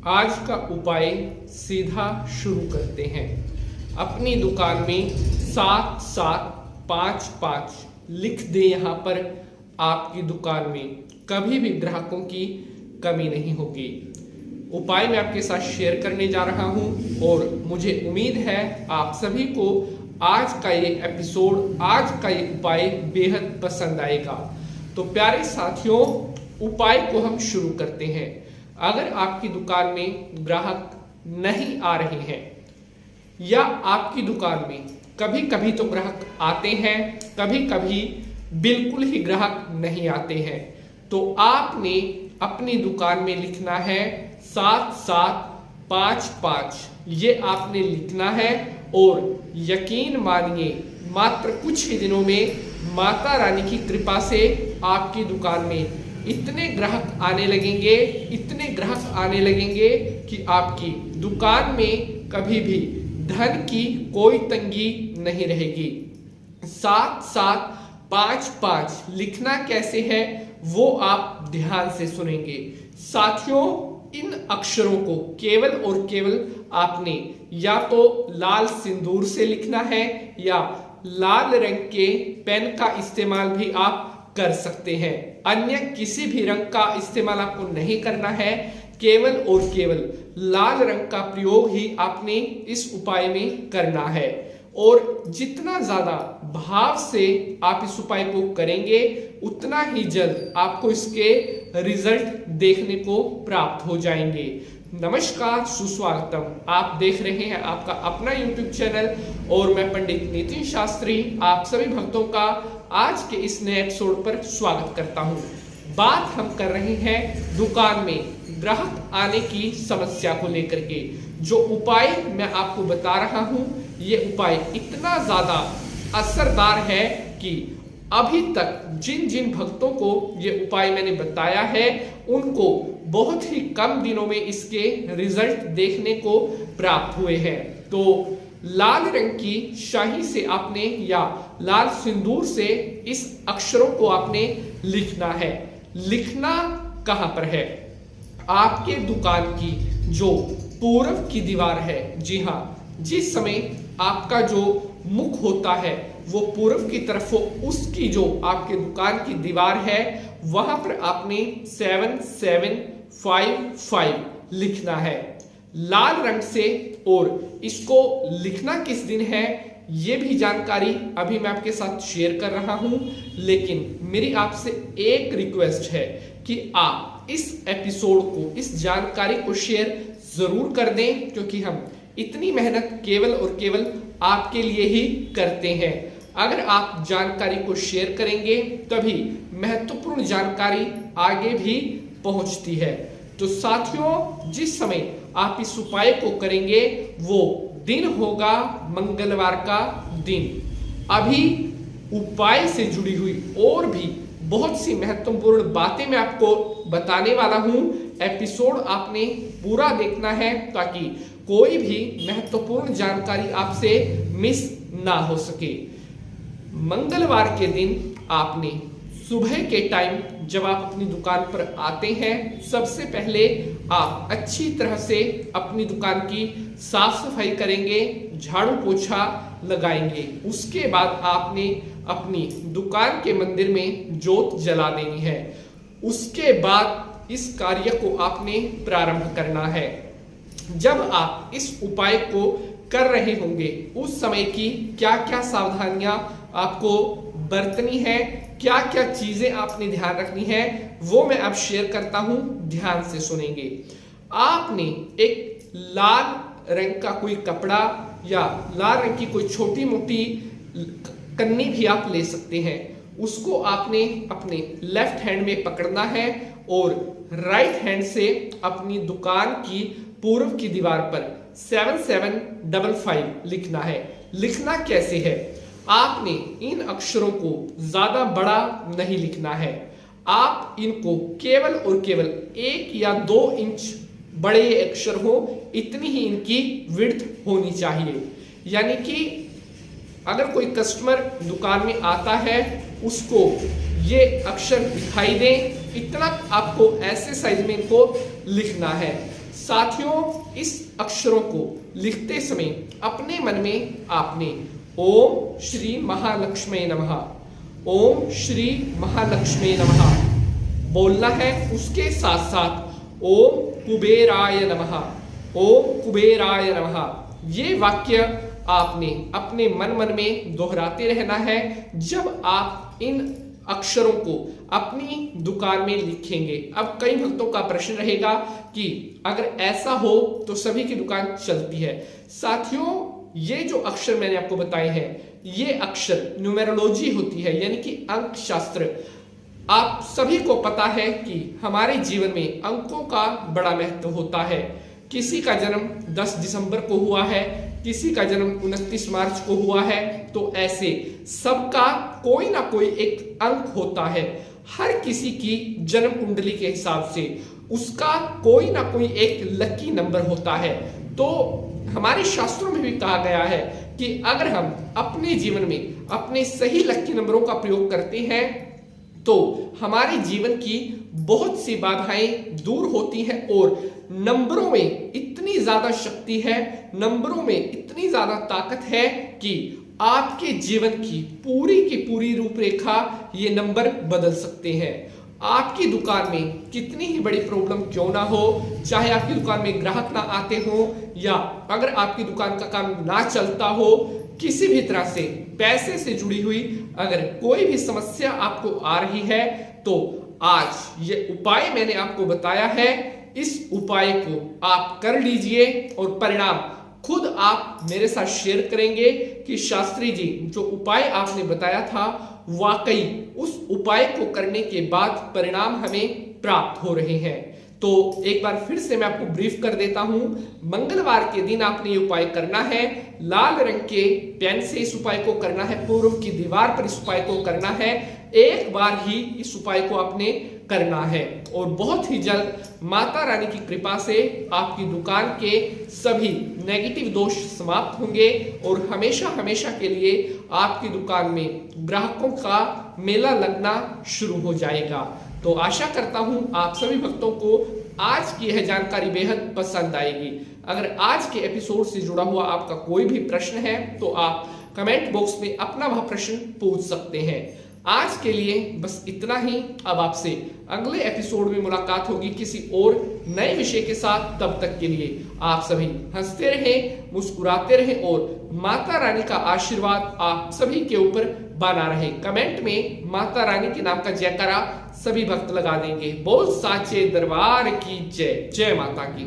आज का उपाय सीधा शुरू करते हैं। अपनी दुकान में 7755 लिख दें। यहाँ पर आपकी दुकान में कभी भी ग्राहकों की कमी नहीं होगी। उपाय मैं आपके साथ शेयर करने जा रहा हूँ और मुझे उम्मीद है आप सभी को आज का ये एपिसोड, आज का ये उपाय बेहद पसंद आएगा। तो प्यारे साथियों, उपाय को हम शुरू करते हैं। अगर आपकी दुकान में ग्राहक नहीं आ रहे हैं या आपकी दुकान में कभी कभी तो ग्राहक आते हैं, कभी कभी बिल्कुल ही ग्राहक नहीं आते हैं, तो आपने अपनी दुकान में लिखना है 7755। ये आपने लिखना है और यकीन मानिए मात्र कुछ ही दिनों में माता रानी की कृपा से आपकी दुकान में इतने ग्राहक आने लगेंगे, इतने ग्राहक आने लगेंगे कि आपकी दुकान में कभी भी धन की कोई तंगी नहीं रहेगी। 7755 लिखना कैसे है वो आप ध्यान से सुनेंगे। साथियों, इन अक्षरों को केवल और केवल आपने या तो लाल सिंदूर से लिखना है या लाल रंग के पेन का इस्तेमाल भी आप कर सकते हैं। अन्य किसी भी रंग का इस्तेमाल आपको नहीं करना है, केवल और केवल लाल रंग का प्रयोग ही आपने इस उपाय में करना है। और जितना ज्यादा भाव से आप इस उपाय को करेंगे उतना ही जल्द आपको इसके रिजल्ट देखने को प्राप्त हो जाएंगे। नमस्कार, सुस्वागतम। आप देख रहे हैं आपका अपना YouTube चैनल और मैं पंडित नितिन शास्त्री आप सभी भक्तों का आज के इस नए एपिसोड पर स्वागत करता हूं। बात हम कर रहे हैं दुकान में ग्राहक आने की समस्या को लेकर के। जो उपाय मैं आपको बता रहा हूं, ये उपाय इतना ज्यादा असरदार है कि अभी तक जिन जिन भक्तों को ये उपाय मैंने बताया है उनको बहुत ही कम दिनों में इसके रिजल्ट देखने को प्राप्त हुए हैं। तो लाल रंग की शाही से आपने या लाल सिंदूर से इस अक्षरों को आपने लिखना है। लिखना कहां पर है? आपके दुकान की जो पूर्व की दीवार है, जी हाँ, जिस समय आपका जो मुख होता है वो पूर्व की तरफ हो, उसकी जो आपके दुकान की दीवार है वहां पर आपने 7755 लिखना है लाल रंग से। और इसको लिखना किस दिन है ये भी जानकारी अभी मैं आपके साथ शेयर कर रहा हूं, लेकिन मेरी आपसे एक रिक्वेस्ट है कि आप इस एपिसोड को, इस जानकारी को शेयर जरूर कर दें, क्योंकि हम इतनी मेहनत केवल और केवल आपके लिए ही करते हैं। अगर आप जानकारी को शेयर करेंगे तभी महत्वपूर्ण जानकारी आगे भी पहुंचती है। तो साथियों, जिस समय आप इस उपाय को करेंगे वो दिन होगा मंगलवार का दिन। अभी उपाय से जुड़ी हुई और भी बहुत सी महत्वपूर्ण बातें मैं आपको बताने वाला हूं। एपिसोड आपने पूरा देखना है ताकि कोई भी महत्वपूर्ण जानकारी आपसे मिस ना हो सके। मंगलवार के दिन आपने सुबह के टाइम जब आप अपनी दुकान पर आते हैं, सबसे पहले आप अच्छी तरह से अपनी दुकान की साफ सफाई करेंगे, झाड़ू पोछा लगाएंगे। उसके बाद आपने अपनी दुकान के मंदिर में जोत जला देनी है। उसके बाद इस कार्य को आपने प्रारंभ करना है। जब आप इस उपाय को कर रहे होंगे उस समय की क्या क्या सावधानियां आपको बरतनी है, क्या क्या चीजें आपने ध्यान रखनी है, वो मैं अब शेयर करता हूं, ध्यान से सुनेंगे। आपने एक लाल रंग का कोई कपड़ा या लाल रंग की कोई छोटी मोटी कन्नी भी आप ले सकते हैं। उसको आपने अपने लेफ्ट हैंड में पकड़ना है और राइट हैंड से अपनी दुकान की पूर्व की दीवार पर 7755 लिखना है। लिखना कैसे है? आपने इन अक्षरों को ज्यादा बड़ा नहीं लिखना है। आप इनको केवल और केवल 1 या 2 इंच बड़े अक्षर हो, इतनी ही इनकी विड्थ होनी चाहिए। यानी कि अगर कोई कस्टमर दुकान में आता है उसको ये अक्षर दिखाई दे, इतना आपको ऐसे साइज में इनको लिखना है। साथियों, इस अक्षरों को लिखते समय अपने मन में आपने ओम श्री महालक्ष्मी नमः, ओम श्री महालक्ष्मी नमः बोलना है। उसके साथ साथ ओम कुबेराय नमः, ओम कुबेराय नमः ये वाक्य आपने अपने मन में दोहराते रहना है जब आप इन अक्षरों को अपनी दुकान में लिखेंगे। अब कई भक्तों का प्रश्न रहेगा कि अगर ऐसा हो तो सभी की दुकान चलती है। साथियों, ये जो अक्षर मैंने आपको बताए हैं, ये अक्षर न्यूमेरोलॉजी होती है, यानी कि अंक शास्त्र। आप सभी को पता है कि हमारे जीवन में अंकों का बड़ा महत्व होता है। किसी का जन्म 10 दिसंबर को हुआ है, किसी का जन्म 29 मार्च को हुआ है, तो ऐसे सबका कोई ना कोई एक अंक होता है। हर किसी की जन्म कुंडली के हिसाब से उसका कोई ना कोई एक लकी नंबर होता है। तो हमारे शास्त्रों में भी कहा गया है कि अगर हम अपने जीवन में अपने सही लकी नंबरों का प्रयोग करते हैं तो हमारे जीवन की बहुत सी बाधाएं दूर होती हैं और नंबरों में इतनी ज्यादा शक्ति है, नंबरों में इतनी ज्यादा ताकत है कि आपके जीवन की पूरी रूपरेखा ये नंबर बदल सकते हैं। आपकी दुकान में कितनी ही बड़ी प्रॉब्लम क्यों ना हो, चाहे आपकी दुकान में ग्राहक ना आते हो या अगर आपकी दुकान का काम ना चलता हो, किसी भी तरह से पैसे से जुड़ी हुई अगर कोई भी समस्या आपको आ रही है तो आज ये उपाय मैंने आपको बताया है, इस उपाय को आप कर लीजिए और परिणाम खुद आप मेरे साथ शेयर करेंगे कि शास्त्री जी जो उपाय आपने बताया था वाकई उस उपाय को करने के बाद परिणाम हमें प्राप्त हो रहे हैं। तो एक बार फिर से मैं आपको ब्रीफ कर देता हूं। मंगलवार के दिन आपने ये उपाय करना है, लाल रंग के पेन से इस उपाय को करना है, पूर्व की दीवार पर इस उपाय को करना है, एक बार ही इस उपाय को आपने करना है और बहुत ही जल्द माता रानी की कृपा से आपकी दुकान के सभी नेगेटिव दोष समाप्त होंगे और हमेशा के लिए आपकी दुकान में ग्राहकों का मेला लगना शुरू हो जाएगा। तो आशा करता हूं आप सभी भक्तों को आज की यह जानकारी बेहद पसंद आएगी। अगर आज के एपिसोड से जुड़ा हुआ आपका कोई भी प्रश्न है तो आप कमेंट बॉक्स में अपना वह प्रश्न पूछ सकते हैं। आज के लिए बस इतना ही। अब आपसे अगले एपिसोड में मुलाकात होगी किसी और नए विषय के साथ। तब तक के लिए आप सभी हंसते रहें, मुस्कुराते रहें और माता रानी का आशीर्वाद आप सभी के ऊपर बना रहे। कमेंट में माता रानी के नाम का जयकारा सभी भक्त लगा देंगे। बोल साचे दरबार की जय। जय माता की।